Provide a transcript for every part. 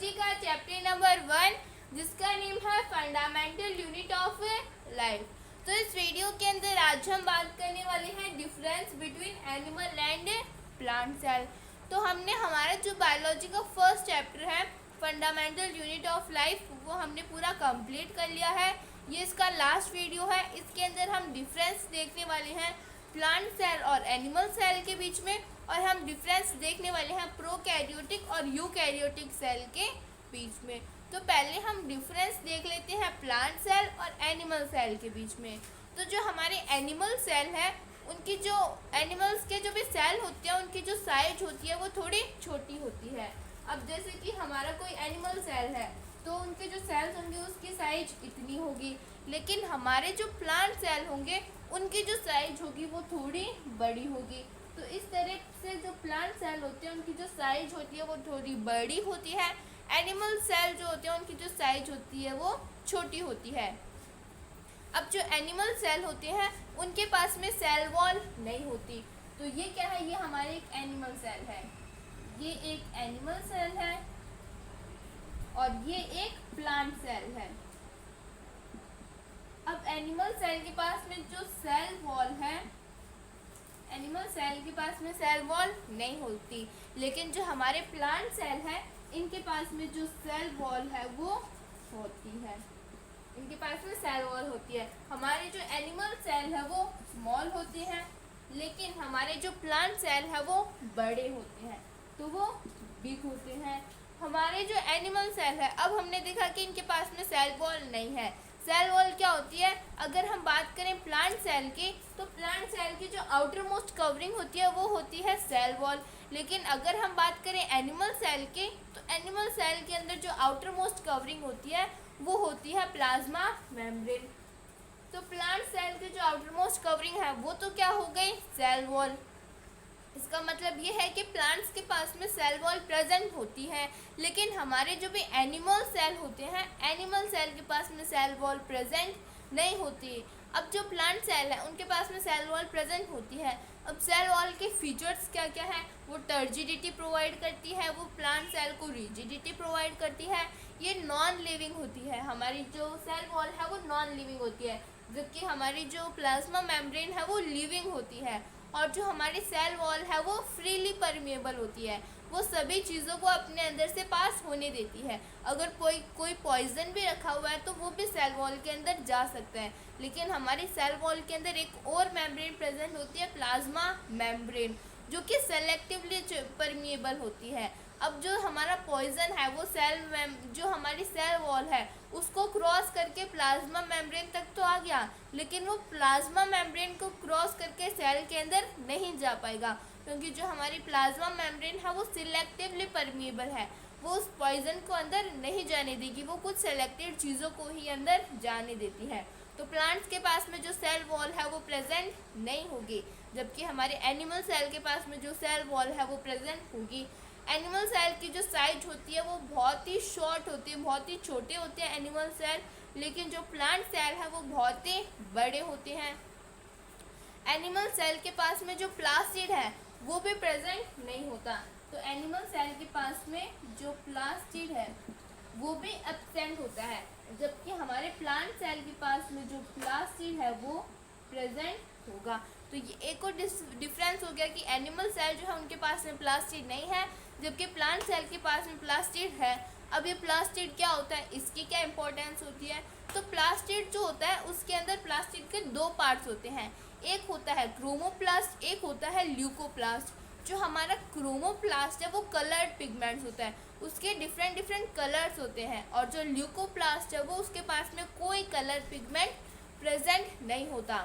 Biology का chapter number 1 जिसका name है फंडामेंटल यूनिट ऑफ लाइफ। तो इस वीडियो के अंदर आज हम बात करने वाले हैं difference between animal and plant cell. तो हमने हमारा जो बायोलॉजी का फर्स्ट चैप्टर है फंडामेंटल यूनिट ऑफ लाइफ वो हमने पूरा कंप्लीट कर लिया है। ये इसका लास्ट वीडियो है। इसके अंदर हम डिफरेंस देखने वाले हैं प्लांट सेल और एनिमल सेल के बीच में, और हम डिफरेंस देखने वाले हैं प्रोकैरियोटिक और यूकैरियोटिक सेल के बीच में। तो पहले हम डिफरेंस देख लेते हैं प्लांट सेल और एनिमल सेल के बीच में। तो जो हमारे एनिमल सेल है उनकी जो एनिमल्स के जो भी सेल होते हैं उनकी जो साइज होती है वो थोड़ी छोटी होती है। अब जैसे कि हमारा कोई एनिमल सेल है तो उनके जो सेल्स होंगे उसकी साइज इतनी होगी, लेकिन हमारे जो प्लांट सेल होंगे उनकी जो साइज होगी वो थोड़ी बड़ी होगी। तो इस तरह से जो प्लांट सेल होते हैं उनकी जो साइज होती है वो थोड़ी बड़ी होती है। एनिमल सेल जो होते हैं उनकी जो साइज होती है वो छोटी होती है। अब जो एनिमल सेल होते हैं उनके पास में सेल वॉल नहीं होती। तो ये क्या है, ये हमारे एक एनिमल सेल है, ये एक एनिमल सेल है और ये एक प्लांट सेल है। अब एनिमल सेल के पास में जो सेल वॉल है, एनिमल सेल के पास में सेल वॉल नहीं होती, लेकिन जो हमारे प्लांट सेल है इनके पास में जो सेल वॉल है वो होती है। इनके पास में सेल वॉल होती है। हमारे जो एनिमल सेल है वो स्मॉल होते हैं, लेकिन हमारे जो प्लांट सेल है वो बड़े होते हैं, तो वो बिग होते हैं। हमारे जो एनिमल सेल है, अब हमने देखा कि इनके पास में सेल वॉल नहीं है। सेल वॉल क्या होती है, अगर हम बात करें प्लांट सेल की तो प्लांट सेल की जो आउटर मोस्ट कवरिंग होती है वो होती है सेल वॉल। लेकिन अगर हम बात करें एनिमल सेल की तो एनिमल सेल के अंदर जो आउटर मोस्ट कवरिंग होती है वो होती है प्लाज्मा मेम्ब्रेन। तो प्लांट सेल की जो आउटर मोस्ट कवरिंग है वो तो क्या हो गई, सेल वॉल। इसका मतलब ये है कि प्लांट्स के पास में सेल वॉल प्रेजेंट होती है, लेकिन हमारे जो भी एनिमल सेल होते हैं एनिमल सेल के पास में सेल वॉल प्रेजेंट नहीं होती। अब जो प्लांट सेल है उनके पास में सेल वॉल प्रेजेंट होती है। अब सेल वॉल के फीचर्स क्या क्या है, वो टर्जिडिटी प्रोवाइड करती है, वो प्लांट सेल को रिजिडिटी प्रोवाइड करती है। ये नॉन लिविंग होती है, हमारी जो सेल वॉल है वो नॉन लिविंग होती है, जबकि हमारी जो प्लाज्मा मेम्ब्रेन है वो लिविंग होती है। और जो हमारी सेल वॉल है वो फ्रीली परमिएबल होती है, वो सभी चीज़ों को अपने अंदर से पास होने देती है। अगर कोई पॉइजन भी रखा हुआ है तो वो भी सेल वॉल के अंदर जा सकता है। लेकिन हमारी सेल वॉल के अंदर एक और मेम्ब्रेन प्रेजेंट होती है, प्लाज्मा मेम्ब्रेन, जो कि सेलेक्टिवली परमिएबल होती है। अब जो हमारा पॉइजन है वो जो हमारी सेल वॉल है उसको क्रॉस करके प्लाज्मा मेम्ब्रेन तक तो आ गया, लेकिन वो प्लाज्मा मेम्ब्रेन को क्रॉस करके सेल के अंदर नहीं जा पाएगा, क्योंकि जो हमारी प्लाज्मा मेम्ब्रेन है वो सिलेक्टिवली परमिएबल है, वो उस पॉइजन को अंदर नहीं जाने देगी, वो कुछ सेलेक्टेड चीज़ों को ही अंदर जाने देती है। तो प्लांट्स के पास में जो सेल वॉल है वो प्रेजेंट नहीं होगी, जबकि हमारे एनिमल सेल के पास में जो सेल वॉल है वो प्रेजेंट होगी। एनिमल सेल की जो साइज होती है वो बहुत ही शॉर्ट होती है, बहुत ही छोटे होते हैं एनिमल सेल, लेकिन जो प्लांट सेल है वो बहुत ही बड़े होते हैं। एनिमल सेल के पास में जो प्लास्टिड है वो भी प्रेजेंट नहीं होता। तो एनिमल सेल के पास में जो प्लास्टिड है वो भी एब्सेंट होता है, जबकि हमारे प्लांट सेल के पास में जो प्लास्टिड है वो प्रेजेंट होगा। तो ये एक और डिफरेंस हो गया कि एनिमल सेल जो है उनके पास में प्लास्टिड नहीं है, जबकि प्लांट सेल के पास में प्लास्टिड है। अब ये प्लास्टिड क्या होता है, इसकी क्या इंपॉर्टेंस होती है, तो प्लास्टिड जो होता है उसके अंदर प्लास्टिड के दो पार्ट्स होते हैं, एक होता है क्रोमोप्लास्ट, एक होता है ल्यूकोप्लास्ट। जो हमारा क्रोमोप्लास्ट है वो कलर्ड पिगमेंट्स होता है, उसके डिफरेंट कलर्स होते हैं, और जो ल्यूकोप्लास्ट है वो उसके पास में कोई कलर पिगमेंट प्रेजेंट नहीं होता।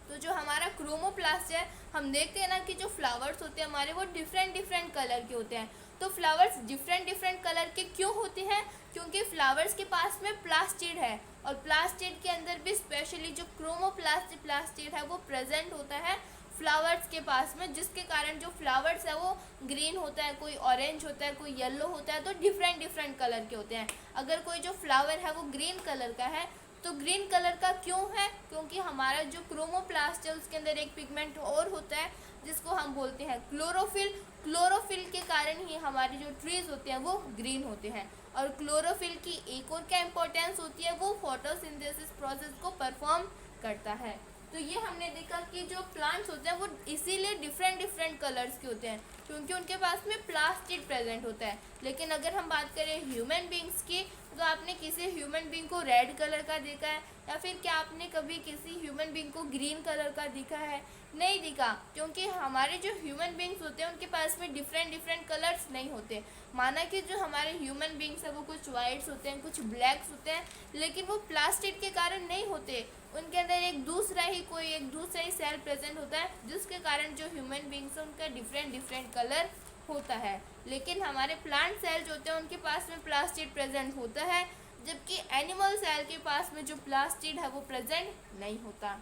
तो जो हमारा क्रोमोप्लास्ट है, हम देखते हैं ना कि जो फ्लावर्स होते हैं हमारे वो डिफरेंट कलर के होते हैं। तो फ्लावर्स डिफरेंट कलर के क्यों होते हैं, क्योंकि फ्लावर्स के पास में प्लास्टिड है, और प्लास्टिड के अंदर भी स्पेशली जो प्लास्टिड है वो प्रेजेंट होता है फ्लावर्स के पास में, जिसके कारण जो फ्लावर्स है वो ग्रीन होता है, कोई ऑरेंज होता है, कोई येलो होता है, तो डिफरेंट कलर के होते हैं। अगर कोई जो फ्लावर है वो ग्रीन कलर का है तो ग्रीन कलर का क्यों है, क्योंकि हमारा जो क्रोमोप्लास्ट है उसके अंदर एक पिगमेंट और होता है, जिसको हम बोलते हैं क्लोरोफिल। क्लोरोफिल के कारण ही हमारे जो ट्रीज होते हैं वो ग्रीन होते हैं। और क्लोरोफिल की एक और क्या इंपॉर्टेंस होती है, वो फोटोसिंथेसिस प्रोसेस को परफॉर्म करता है। तो ये हमने देखा कि जो प्लांट्स होते हैं वो इसीलिए डिफरेंट डिफरेंट कलर्स के होते हैं क्योंकि उनके पास में प्लास्टिड प्रेजेंट होता है। लेकिन अगर हम बात करें ह्यूमन बींग्स की, तो आपने किसी ह्यूमन बींग को रेड कलर का देखा है या फिर क्या आपने कभी किसी ह्यूमन बींग को ग्रीन कलर का देखा है? नहीं दिखा, क्योंकि हमारे जो ह्यूमन बींग्स होते हैं उनके पास में डिफरेंट डिफरेंट कलर्स नहीं होते। माना कि जो हमारे ह्यूमन बींग्स है वो कुछ वाइट्स होते हैं, कुछ ब्लैक्स होते हैं, लेकिन वो प्लास्टिड के कारण नहीं होते। उनके अंदर एक दूसरा ही सेल प्रेजेंट होता है जिसके कारण जो ह्यूमन बींग्स है उनका डिफरेंट डिफरेंट कलर होता है। लेकिन हमारे प्लांट सेल जो होते हैं उनके पास में प्लास्टिड प्रेजेंट होता है, जबकि एनिमल सेल के पास में जो प्लास्टिड है वो प्रेजेंट नहीं होता।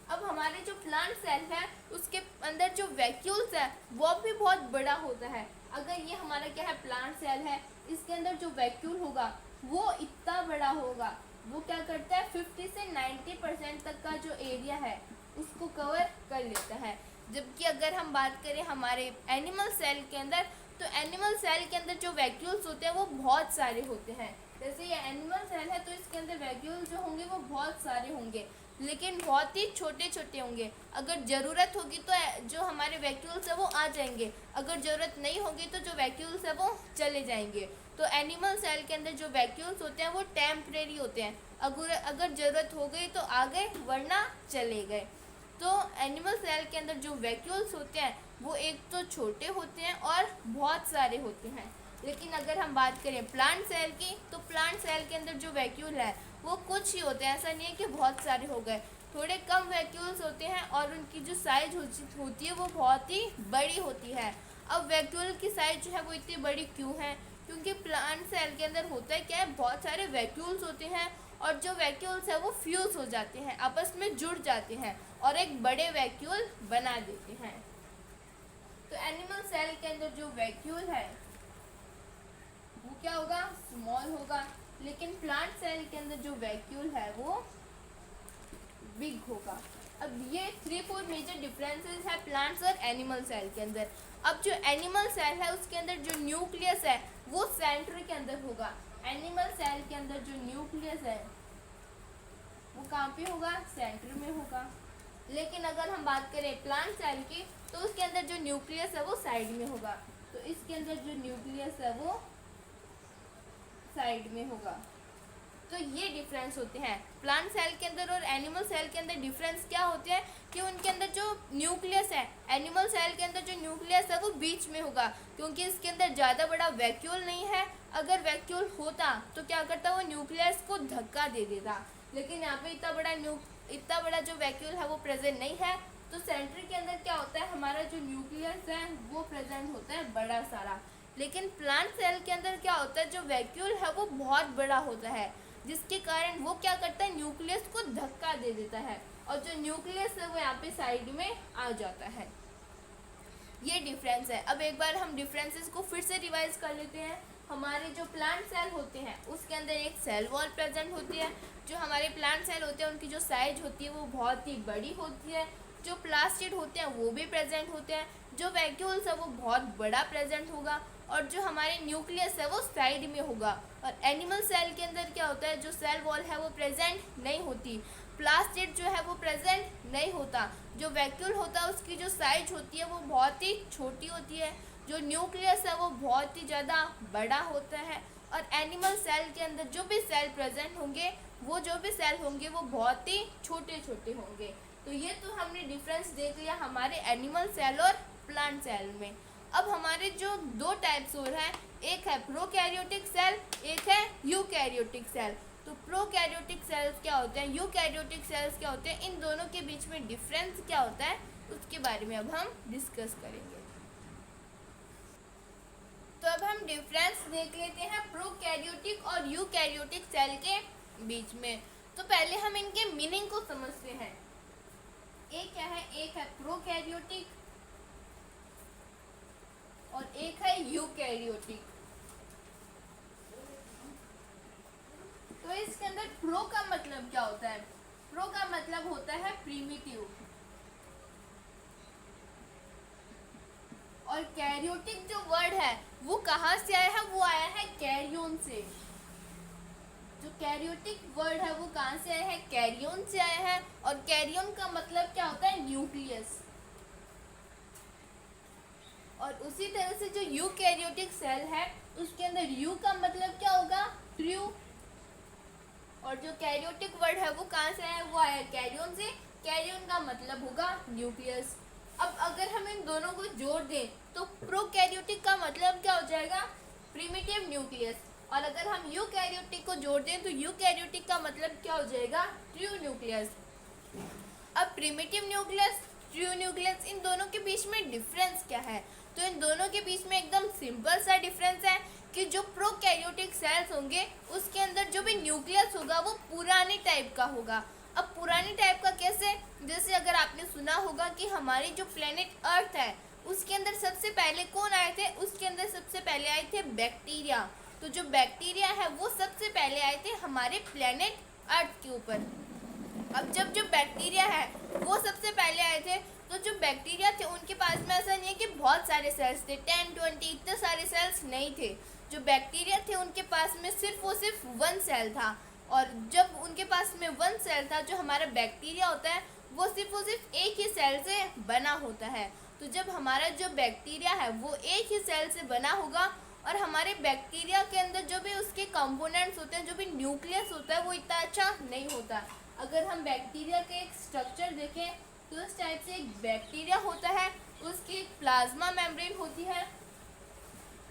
अब हमारे जो प्लांट सेल है उसके अंदर जो वैक्यूल्स है वो भी बहुत बड़ा होता है। अगर ये हमारा क्या है, प्लांट सेल है, इसके अंदर जो वैक्यूल होगा वो इतना बड़ा होगा, वो क्या करता है 50 से 90% तक का जो एरिया है उसको कवर कर लेता है। जबकि अगर हम बात करें हमारे एनिमल सेल के अंदर, तो एनिमल सेल के अंदर जो वैक्यूल्स होते हैं वो बहुत सारे होते हैं। जैसे ये एनिमल सेल है तो इसके अंदर वैक्यूल जो होंगे वो बहुत सारे होंगे, लेकिन बहुत ही छोटे छोटे होंगे। अगर ज़रूरत होगी तो जो हमारे वैक्यूल्स है वो आ जाएंगे, अगर ज़रूरत नहीं होगी तो जो वैक्यूल्स है वो चले जाएंगे। तो एनिमल सेल के अंदर जो वैक्यूल्स होते हैं वो टेम्परेरी होते हैं, अगर ज़रूरत हो गई तो आ गए वरना चले गए। तो एनिमल सेल के अंदर जो वैक्यूल्स होते हैं वो एक तो छोटे होते हैं और बहुत सारे होते हैं। लेकिन अगर हम बात करें प्लांट सेल की, तो प्लांट सेल के अंदर जो वैक्यूल है वो कुछ ही होते हैं, ऐसा नहीं है कि बहुत सारे हो गए, थोड़े कम वैक्यूल्स होते हैं और उनकी जो साइज होती है वो बहुत ही बड़ी होती है। अब वैक्यूल की साइज जो है वो इतनी बड़ी क्यों है? क्योंकि प्लांट सेल के अंदर होता है क्या है, बहुत सारे वैक्यूल्स होते हैं और जो वैक्यूल्स है वो फ्यूज हो जाते हैं, आपस में जुड़ जाते हैं और एक बड़े वैक्यूल बना देते हैं। तो एनिमल सेल के अंदर जो वैक्यूल है वो क्या होगा, स्मॉल होगा, लेकिन प्लांट सेल के अंदर जो वैक्यूल है वो बिग होगा। अब ये 3-4 मेजर डिफरेंसेस है प्लांट्स और एनिमल सेल के अंदर। अब जो एनिमल सेल है उसके अंदर जो न्यूक्लियस है वो सेंटर के अंदर होगा। एनिमल सेल के अंदर जो न्यूक्लियस है वो कहाँ पे होगा, सेंटर में होगा। लेकिन अगर हम बात करें प्लांट सेल की, तो उसके अंदर जो न्यूक्लियस है वो साइड में होगा। तो इसके अंदर जो न्यूक्लियस है वो साइड में होगा। तो ये डिफरेंस होते हैं प्लांट सेल के अंदर और एनिमल सेल के अंदर। डिफरेंस क्या होते हैं कि उनके अंदर जो न्यूक्लियस है, एनिमल सेल के अंदर जो न्यूक्लियस है वो बीच में होगा, क्योंकि इसके अंदर ज़्यादा बड़ा वैक्यूल नहीं है। अगर वैक्यूल होता तो क्या करता, वो न्यूक्लियस को धक्का दे देता, लेकिन यहाँ पे इतना बड़ा जो वैक्यूल है वो प्रेजेंट नहीं है। तो सेंटर के अंदर क्या होता है, हमारा जो न्यूक्लियस है वो प्रेजेंट होता है बड़ा सारा। लेकिन प्लांट सेल के अंदर क्या होता है, जो वैक्यूल है वो बहुत बड़ा होता है, जिसके कारण वो क्या करता है, न्यूक्लियस को धक्का दे देता है और जो न्यूक्लियस है वो यहाँ पे साइड में आ जाता है। ये डिफरेंस है। अब एक बार हम डिफरेंसेस को फिर से रिवाइज कर लेते हैं। हमारे जो प्लांट सेल होते हैं उसके अंदर एक सेल वॉल प्रेजेंट होती है। जो हमारे प्लांट सेल होते हैं उनकी जो साइज होती है वो बहुत ही बड़ी होती है। जो प्लास्टिड होते हैं वो भी प्रेजेंट होते हैं। जो वैक्यूल्स है वो बहुत बड़ा प्रेजेंट होगा और जो हमारे न्यूक्लियस है वो साइड में होगा। और एनिमल सेल के अंदर क्या होता है, जो सेल वॉल है वो प्रेजेंट नहीं होती, प्लास्टिड जो है वो प्रेजेंट नहीं होता। जो वैक्यूल होता है उसकी जो साइज होती है वो बहुत ही छोटी होती है। जो न्यूक्लियस है वो बहुत ही ज़्यादा बड़ा होता है। और एनिमल सेल के अंदर जो भी सेल प्रेजेंट होंगे वो बहुत ही छोटे छोटे होंगे। तो ये तो हमने डिफरेंस देख लिया हमारे एनिमल सेल और प्लांट सेल में। अब हमारे जो दो टाइप्स और हैं, एक है प्रोकैरियोटिक सेल, एक है यूकैरियोटिक सेल। तो प्रोकैरियोटिक सेल्स क्या होते हैं, यूकैरियोटिक सेल्स क्या होते हैं, इन दोनों के बीच में डिफरेंस क्या होता है उसके बारे में अब हम डिस्कस करेंगे। तो अब हम डिफरेंस देख लेते हैं प्रोकैरियोटिक और यूकैरियोटिक सेल के बीच में। तो पहले हम इनके मीनिंग को समझते हैं। एक क्या है, एक है प्रोकैरियोटिक और एक है यूकैरियोटिक। तो इसके अंदर प्रो का मतलब क्या होता है, प्रो का मतलब होता है प्रीमिटिव। और कैरियोटिक जो वर्ड है वो कहाँ से आया है, वो आया है कैरियोन से। जो कैरियोटिक वर्ड है वो कहाँ से आया है, कैरियोन से आया है। और कैरियोन का मतलब क्या होता है, न्यूक्लियस। और उसी तरह से जो यूकैरियोटिक सेल है उसके अंदर यू का मतलब क्या होगा, ट्रू। और जो कैरियोटिक वर्ड है वो कहाँ से आया, वो आया कैरियोन से। कैरियोन का मतलब होगा न्यूक्लियस। अब अगर हम इन दोनों को जोड़ दें तो प्रोकैरियोटिक का मतलब क्या हो जाएगा, प्रिमिटिव न्यूक्लियस। और अगर हम यूकैरियोटिक को जोड़ दें तो यूकैरियोटिक का मतलब क्या हो जाएगा, ट्रू न्यूक्लियस। अब प्रिमिटिव न्यूक्लियस, ट्रू न्यूक्लियस, इन दोनों के बीच में डिफरेंस क्या है, तो इन दोनों के बीच में एकदम सिंपल सा डिफरेंस है कि जो प्रोकैरियोटिक सेल्स होंगे उसके अंदर जो भी न्यूक्लियस होगा वो पुराने टाइप का होगा। अब पुराने टाइप का कैसे, जैसे अगर आपने सुना होगा कि हमारी जो प्लेनेट अर्थ है उसके अंदर सबसे पहले कौन आए थे, उसके अंदर सबसे पहले आए थे बैक्टीरिया। तो जो बैक्टीरिया है वो सबसे पहले आए थे हमारे प्लेनेट अर्थ के ऊपर। अब जब जो बैक्टीरिया है वो सबसे पहले आए थे तो जो बैक्टीरिया थे उनके पास में ऐसा नहीं है कि बहुत सारे सेल्स थे, 10-20 इतने सारे सेल्स नहीं थे। जो बैक्टीरिया थे उनके पास में सिर्फ 1 सेल था। और जब उनके पास में 1 सेल था, जो हमारा बैक्टीरिया होता है वो सिर्फ एक ही सेल से बना होता है। तो जब हमारा जो बैक्टीरिया है वो एक ही सेल से बना होगा और हमारे बैक्टीरिया के अंदर जो भी उसके कंपोनेंट्स होते हैं, जो भी न्यूक्लियस होता है वो इतना अच्छा नहीं होता। अगर हम बैक्टीरिया के एक स्ट्रक्चर देखें तो इस टाइप से एक बैक्टीरिया होता है, उसकी एक प्लाज्मा मेम्ब्रेन होती है,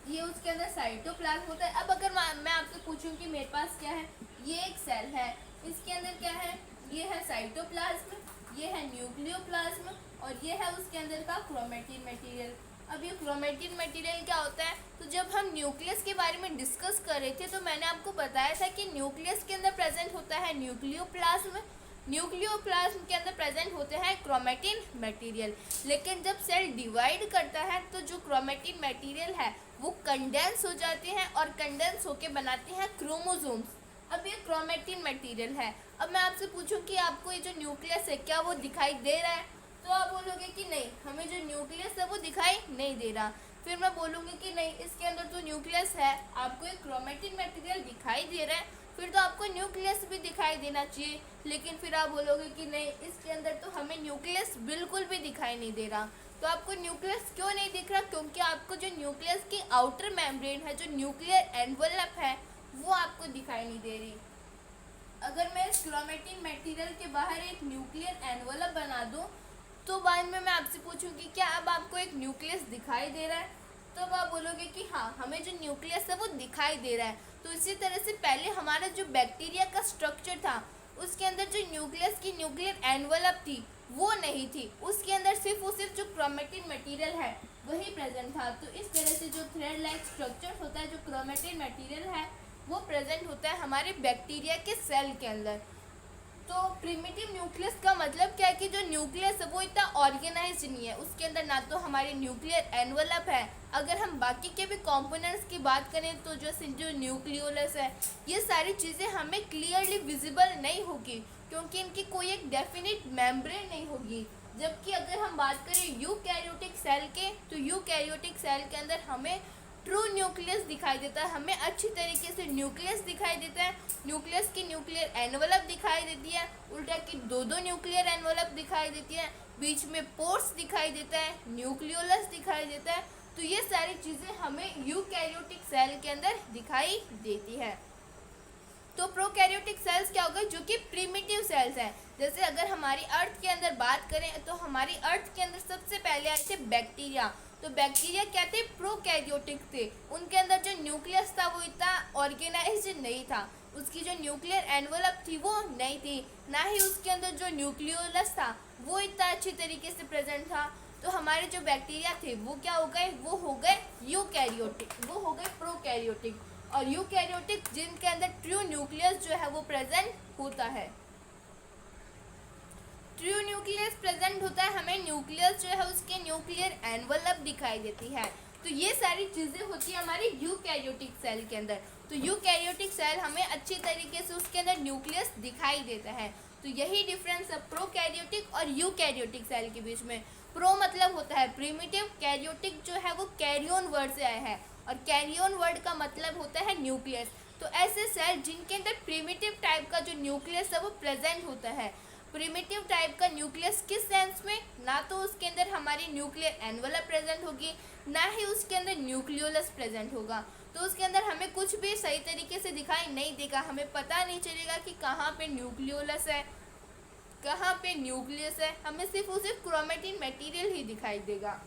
ये उसके अंदर साइटोप्लाज्म होता है। अब अगर मैं आपसे पूछूं कि मेरे पास क्या है, ये एक सेल है, इसके अंदर क्या है, ये है साइटोप्लाज्म, ये है न्यूक्लियोप्लाज्म और ये है उसके अंदर का क्रोमेटिन मटेरियल। अब ये क्रोमेटिन मटेरियल क्या होता है, तो जब हम न्यूक्लियस के बारे में डिस्कस कर रहे थे तो मैंने आपको बताया था कि न्यूक्लियस के अंदर प्रेजेंट होता है न्यूक्लियोप्लाज्म, न्यूक्लियोप्लाज्म के अंदर प्रेजेंट होते हैं क्रोमेटिन मटेरियल। लेकिन जब सेल डिवाइड करता है तो जो क्रोमेटिन मटेरियल है वो कंडेंस हो जाते हैं और कंडेंस होके बनाते हैं क्रोमोसोम्स। अब ये क्रोमेटिन मटेरियल है। अब मैं आपसे पूछूं कि आपको ये जो न्यूक्लियस है क्या वो दिखाई दे रहा है, तो आप बोलोगे कि नहीं, हमें जो न्यूक्लियस है वो दिखाई नहीं दे रहा। फिर मैं बोलूँगी कि नहीं, इसके अंदर तो न्यूक्लियस है, आपको एक क्रोमेटिन मटेरियल दिखाई दे रहा है, फिर तो आपको न्यूक्लियस भी दिखाई देना चाहिए। लेकिन फिर आप बोलोगे कि नहीं, इसके अंदर तो हमें न्यूक्लियस बिल्कुल भी दिखाई नहीं दे रहा। तो आपको न्यूक्लियस क्यों नहीं दिख रहा, क्योंकि आपको जो न्यूक्लियस की आउटर मेम्ब्रेन है, जो न्यूक्लियर एनवलप है, वो आपको दिखाई नहीं दे रही। अगर मैं इस क्रोमेटिन मटेरियल के बाहर एक न्यूक्लियर एनवलप बना दूं तो बाद में मैं आपसे पूछूंगी क्या अब आपको एक न्यूक्लियस दिखाई दे रहा है, तो अब आप बोलोगे कि हाँ, हमें जो न्यूक्लियस है वो दिखाई दे रहा है। तो इसी तरह से पहले हमारा जो बैक्टीरिया का स्ट्रक्चर था उसके अंदर जो न्यूक्लियस की न्यूक्लियर एनवलप थी वो नहीं थी, उसके अंदर सिर्फ जो क्रोमेटिन मटेरियल है वही प्रेजेंट था। तो इस तरह से जो थ्रेड लाइक स्ट्रक्चर होता है, जो क्रोमेटिन मटेरियल है वो प्रेजेंट होता है हमारे बैक्टीरिया के सेल के अंदर। तो प्रिमिटिव न्यूक्लियस का मतलब क्या है कि जो न्यूक्लियस है वो इतना ऑर्गेनाइज्ड नहीं है, उसके अंदर ना तो हमारी न्यूक्लियर एनवलप है। अगर हम बाकी के भी कंपोनेंट्स की बात करें तो जैसे जो न्यूक्लियोलस है, ये सारी चीज़ें हमें क्लियरली विजिबल नहीं होगी क्योंकि इनकी कोई एक डेफिनेट मेम्ब्रेन नहीं होगी। जबकि अगर हम बात करें यूकैरियोटिक सेल के, तो यूकैरियोटिक सेल के अंदर हमें ट्रू न्यूक्लियस दिखाई देता है, हमें अच्छी तरीके से न्यूक्लियस दिखाई देता है, न्यूक्लियस की न्यूक्लियर एनवलप दिखाई देती है, उल्टा की दो न्यूक्लियर एनवलप दिखाई देती है, बीच में पोर्स दिखाई देता है, न्यूक्लियोलस दिखाई देता है। तो ये सारी चीज़ें हमें यूकैरियोटिक सेल के अंदर दिखाई देती है। तो प्रोकैरियोटिक सेल्स क्या होगा, जो कि प्रिमिटिव सेल्स हैं। जैसे अगर हमारी अर्थ के अंदर बात करें तो हमारी अर्थ के अंदर सबसे पहले आए थे बैक्टीरिया। तो बैक्टीरिया क्या थे, प्रोकैरियोटिक थे, उनके अंदर जो न्यूक्लियस था वो इतना ऑर्गेनाइज्ड नहीं था, उसकी जो न्यूक्लियर एनवलप थी वो नहीं थी, ना ही उसके अंदर जो न्यूक्लियोलस था वो इतना अच्छी तरीके से प्रेजेंट था। तो हमारे जो बैक्टीरिया थे वो क्या हो गए, वो हो गए यूकैरियोटिक, वो हो गए प्रोकैरियोटिक। और यूकैरियोटिक जिनके अंदर ट्रू न्यूक्लियस जो है वो प्रेजेंट होता है। ट्रू न्यूक्लियस प्रेजेंट होता है, हमें न्यूक्लियस जो है उसके न्यूक्लियर एनवलप दिखाई देती है। तो ये सारी चीज़ें होती है हमारी यूकैरियोटिक सेल के अंदर। तो यूकैरियोटिक सेल हमें अच्छी तरीके से उसके अंदर न्यूक्लियस दिखाई देता है। तो यही डिफरेंस है प्रोकैरियोटिक और यूकैरियोटिक सेल के बीच में। प्रो मतलब होता है प्रिमिटिव, कैरियोटिक जो है वो कैरी ऑन वर्ड से आया है और कैरी ऑन वर्ड का मतलब होता है न्यूक्लियस। तो ऐसे सेल जिनके अंदर प्रिमिटिव टाइप का जो न्यूक्लियस है वो प्रेजेंट होता है। प्रिमिटिव टाइप का न्यूक्लियस किस सेंस में, ना तो उसके अंदर हमारी न्यूक्लियर एनवलप प्रेजेंट होगी, ना ही उसके अंदर न्यूक्लियोलस प्रेजेंट होगा। तो उसके अंदर हमें कुछ भी सही तरीके से दिखाई नहीं देगा, हमें पता नहीं चलेगा कि कहाँ पे न्यूक्लियोलस है, कहाँ पे न्यूक्लियस है, हमें सिर्फ उसे क्रोमेटिन मटेरियल ही दिखाई देगा।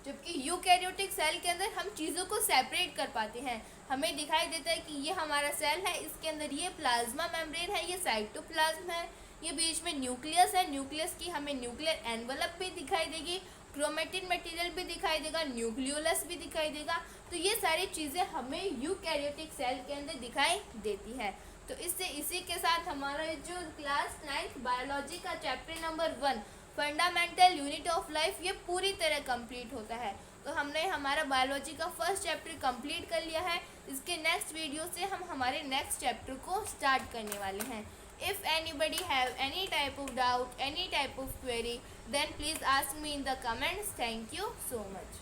जबकि यूकैरियोटिक सेल के अंदर हम चीज़ों को सेपरेट कर पाते हैं, हमें दिखाई देता है कि ये हमारा सेल है, इसके अंदर ये प्लाज्मा मेम्ब्रेन है, ये साइटोप्लाज्म है, ये बीच में न्यूक्लियस है, न्यूक्लियस की हमें न्यूक्लियर एनवलप भी दिखाई देगी, क्रोमेटिन मटेरियल भी दिखाई देगा, न्यूक्लियोलस भी दिखाई देगा। तो ये सारी चीज़ें हमें यूकैरियोटिक सेल के अंदर दिखाई देती है। तो इसी के साथ हमारा जो क्लास 9th बायोलॉजी का chapter number 1 fundamental unit of life ये पूरी तरह कंप्लीट होता है। तो हमने हमारा बायोलॉजी का फर्स्ट चैप्टर कंप्लीट कर लिया है। इसके नेक्स्ट वीडियो से हम हमारे नेक्स्ट चैप्टर को स्टार्ट करने वाले हैं। If anybody have any type of doubt, any type of query, then please ask me in the comments. Thank you so much.